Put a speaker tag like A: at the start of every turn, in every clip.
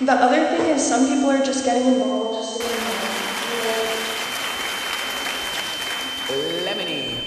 A: The other thing is some people are just getting involved just to get involved.
B: Lemony.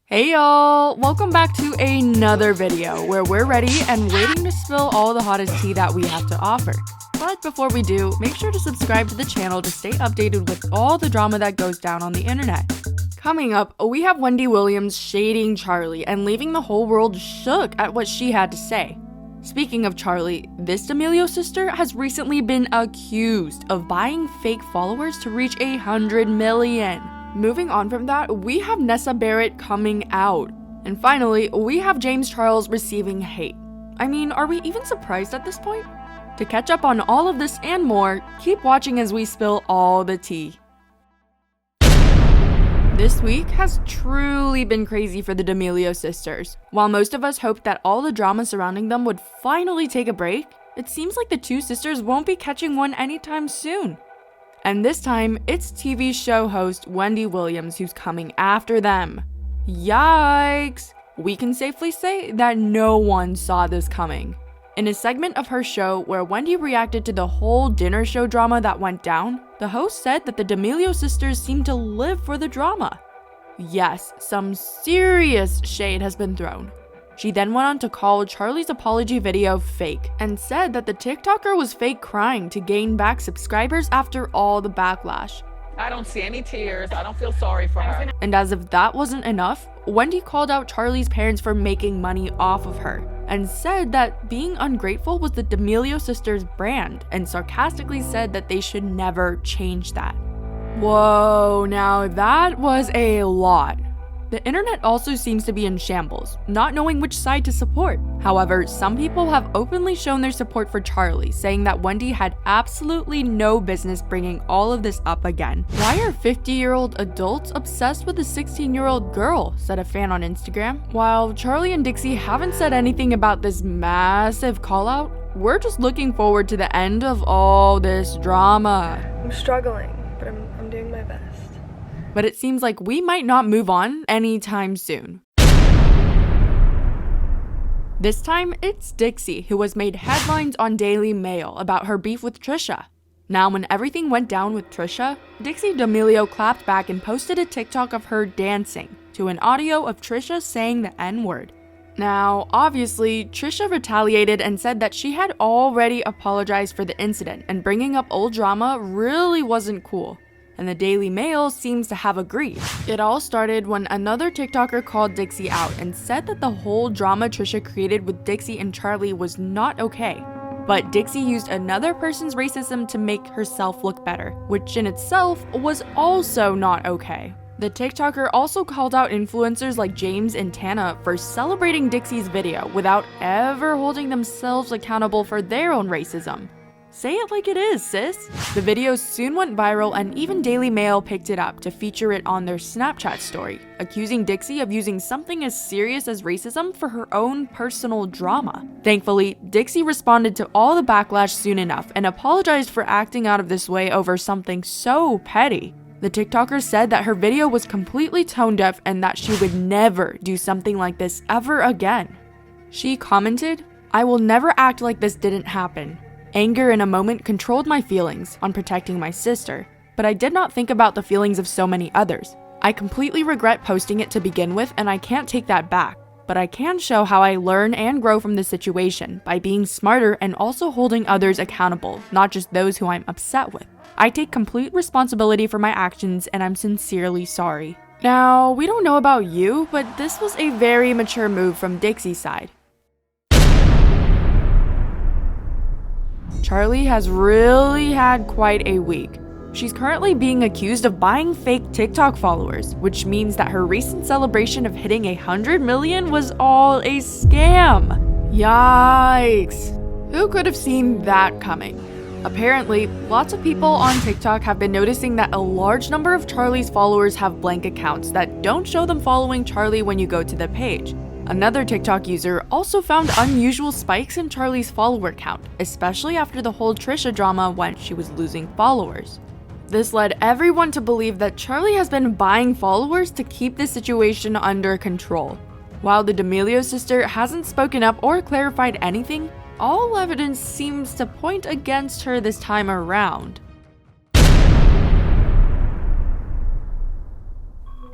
C: Hey y'all! Welcome back to another video where we're ready and waiting to spill all the hottest tea that we have to offer. But before we do, make sure to subscribe to the channel to stay updated with all the drama that goes down on the internet. Coming up, we have Wendy Williams shading Charli and leaving the whole world shook at what she had to say. Speaking of Charli, this D'Amelio sister has recently been accused of buying fake followers to reach 100 million. Moving on from that, we have Nessa coming out. And finally, we have James Charles receiving hate. I mean, are we even surprised at this point? To catch up on all of this and more, keep watching as we spill all the tea. This week has truly been crazy for the D'Amelio sisters. While most of us hoped that all the drama surrounding them would finally take a break, it seems like the two sisters won't be catching one anytime soon. And this time, it's TV show host Wendy Williams who's coming after them. Yikes! We can safely say that no one saw this coming. In a segment of her show where Wendy reacted to the whole dinner show drama that went down, the host said that the D'Amelio sisters seem to live for the drama. Yes, some serious shade has been thrown. She then went on to call Charli's apology video fake and said that the TikToker was fake crying to gain back subscribers after all the backlash.
B: I don't see any tears. I don't feel sorry for her.
C: And as if that wasn't enough, Wendy called out Charli's parents for making money off of her and said that being ungrateful was the D'Amelio sisters' brand and sarcastically said that they should never change that. Whoa, now that was a lot. The internet also seems to be in shambles, not knowing which side to support. However, some people have openly shown their support for Charli, saying that Wendy had absolutely no business bringing all of this up again. Why are 50-year-old adults obsessed with a 16-year-old girl, said a fan on Instagram. While Charli and Dixie haven't said anything about this massive call-out, we're just looking forward to the end of all this drama.
A: I'm struggling, but I'm doing my best.
C: But it seems like we might not move on anytime soon. This time, it's Dixie who has made headlines on Daily Mail about her beef with Trisha. Now, when everything went down with Trisha, Dixie Damelio clapped back and posted a TikTok of her dancing to an audio of Trisha saying the N-word. Now, obviously, Trisha retaliated and said that she had already apologized for the incident and bringing up old drama really wasn't cool. And the Daily Mail seems to have agreed. It all started when another TikToker called Dixie out and said that the whole drama Trisha created with Dixie and Charli was not okay. But Dixie used another person's racism to make herself look better, which in itself was also not okay. The TikToker also called out influencers like James and Tana for celebrating Dixie's video without ever holding themselves accountable for their own racism. Say it like it is, sis. The video soon went viral and even Daily Mail picked it up to feature it on their Snapchat story, accusing Dixie of using something as serious as racism for her own personal drama. Thankfully, Dixie responded to all the backlash soon enough and apologized for acting out of this way over something so petty. The TikToker said that her video was completely tone deaf and that she would never do something like this ever again. She commented, "I will never act like this didn't happen. Anger in a moment controlled my feelings on protecting my sister, but I did not think about the feelings of so many others. I completely regret posting it to begin with and I can't take that back, but I can show how I learn and grow from the situation by being smarter and also holding others accountable, not just those who I'm upset with. I take complete responsibility for my actions and I'm sincerely sorry." Now, we don't know about you, but this was a very mature move from Dixie's side. Charli has really had quite a week. She's currently being accused of buying fake TikTok followers, which means that her recent celebration of hitting 100 million was all a scam. Yikes. Who could have seen that coming? Apparently, lots of people on TikTok have been noticing that a large number of Charli's followers have blank accounts that don't show them following Charli when you go to the page. Another TikTok user also found unusual spikes in Charli's follower count, especially after the whole Trisha drama when she was losing followers. This led everyone to believe that Charli has been buying followers to keep the situation under control. While the D'Amelio sister hasn't spoken up or clarified anything, all evidence seems to point against her this time around.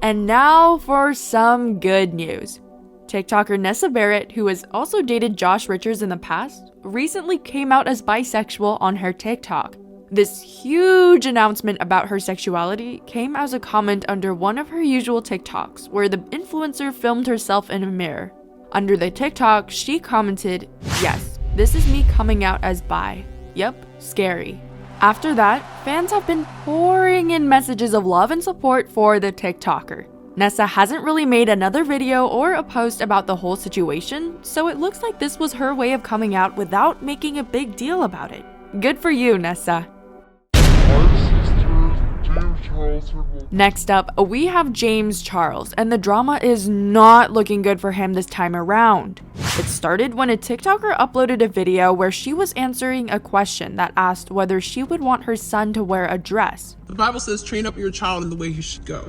C: And now for some good news. TikToker Nessa, who has also dated Josh Richards in the past, recently came out as bisexual on her TikTok. This huge announcement about her sexuality came as a comment under one of her usual TikToks, where the influencer filmed herself in a mirror. Under the TikTok, she commented, "Yes, this is me coming out as bi. Yep, scary." After that, fans have been pouring in messages of love and support for the TikToker. Nessa hasn't really made another video or a post about the whole situation, so it looks like this was her way of coming out without making a big deal about it. Good for you, Nessa. Next up, we have James Charles, and the drama is not looking good for him this time around. It started when a TikToker uploaded a video where she was answering a question that asked whether she would want her son to wear a dress.
D: The Bible says, train up your child in the way he should go.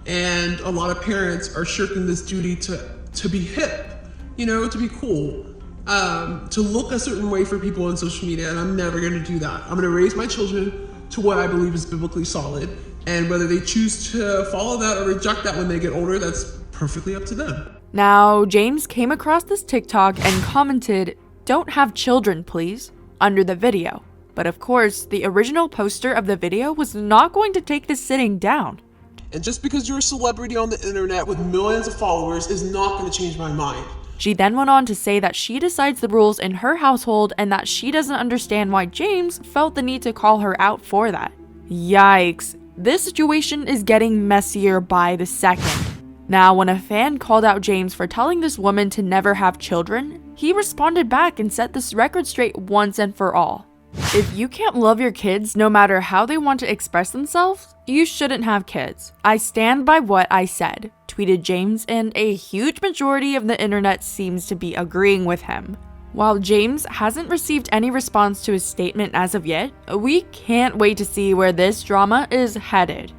D: And a lot of parents are shirking this duty to be hip, to be cool, to look a certain way for people on social media, and I'm never gonna do that. I'm gonna raise my children to what I believe is biblically solid, and whether they choose to follow that or reject that when they get older, that's perfectly up to them.
C: Now, James came across this TikTok and commented, "Don't have children, please," under the video. But of course, the original poster of the video was not going to take this sitting down.
D: And just because you're a celebrity on the internet with millions of followers is not going to change my mind.
C: She then went on to say that she decides the rules in her household and that she doesn't understand why James felt the need to call her out for that. Yikes. This situation is getting messier by the second. Now, when a fan called out James for telling this woman to never have children, he responded back and set this record straight once and for all. If you can't love your kids no matter how they want to express themselves, you shouldn't have kids. I stand by what I said, tweeted James, and a huge majority of the internet seems to be agreeing with him. While James hasn't received any response to his statement as of yet, we can't wait to see where this drama is headed.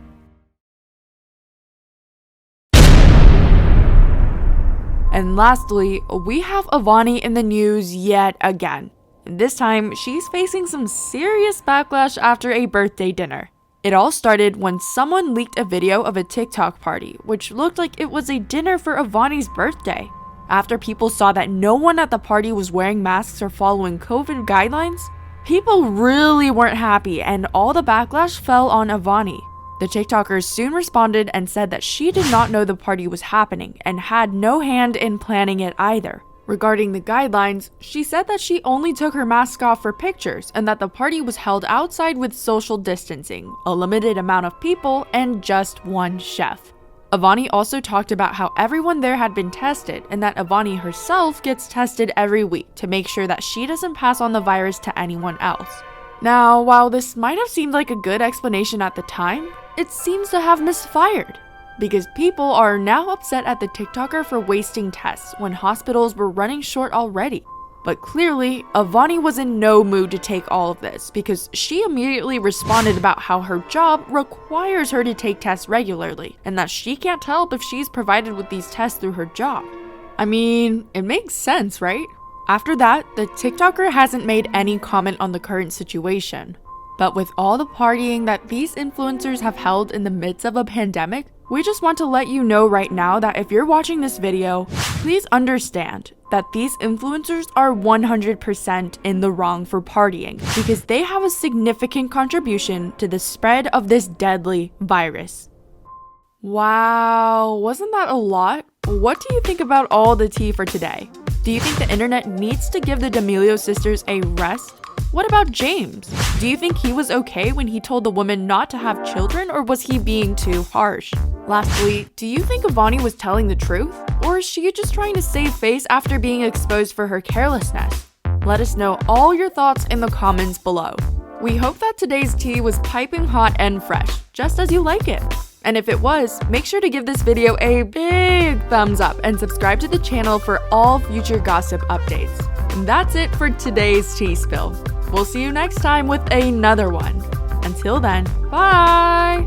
C: And lastly, we have Avani in the news yet again. This time, she's facing some serious backlash after a birthday dinner. It all started when someone leaked a video of a TikTok party, which looked like it was a dinner for Avani's birthday. After people saw that no one at the party was wearing masks or following COVID guidelines, people really weren't happy and all the backlash fell on Avani. The TikTokers soon responded and said that she did not know the party was happening and had no hand in planning it either. Regarding the guidelines, she said that she only took her mask off for pictures and that the party was held outside with social distancing, a limited amount of people, and just one chef. Avani also talked about how everyone there had been tested and that Avani herself gets tested every week to make sure that she doesn't pass on the virus to anyone else. Now, while this might have seemed like a good explanation at the time, it seems to have misfired. Because people are now upset at the TikToker for wasting tests when hospitals were running short already. But clearly, Avani was in no mood to take all of this because she immediately responded about how her job requires her to take tests regularly and that she can't help if she's provided with these tests through her job. I mean, it makes sense, right? After that, the TikToker hasn't made any comment on the current situation. But with all the partying that these influencers have held in the midst of a pandemic, we just want to let you know right now that if you're watching this video, please understand that these influencers are 100% in the wrong for partying because they have a significant contribution to the spread of this deadly virus. Wow, wasn't that a lot? What do you think about all the tea for today? Do you think the internet needs to give the D'Amelio sisters a rest? What about James? Do you think he was okay when he told the woman not to have children, or was he being too harsh? Lastly, do you think Avani was telling the truth? Or is she just trying to save face after being exposed for her carelessness? Let us know all your thoughts in the comments below. We hope that today's tea was piping hot and fresh, just as you like it. And if it was, make sure to give this video a big thumbs up and subscribe to the channel for all future gossip updates. And that's it for today's tea spill. We'll see you next time with another one. Until then, bye!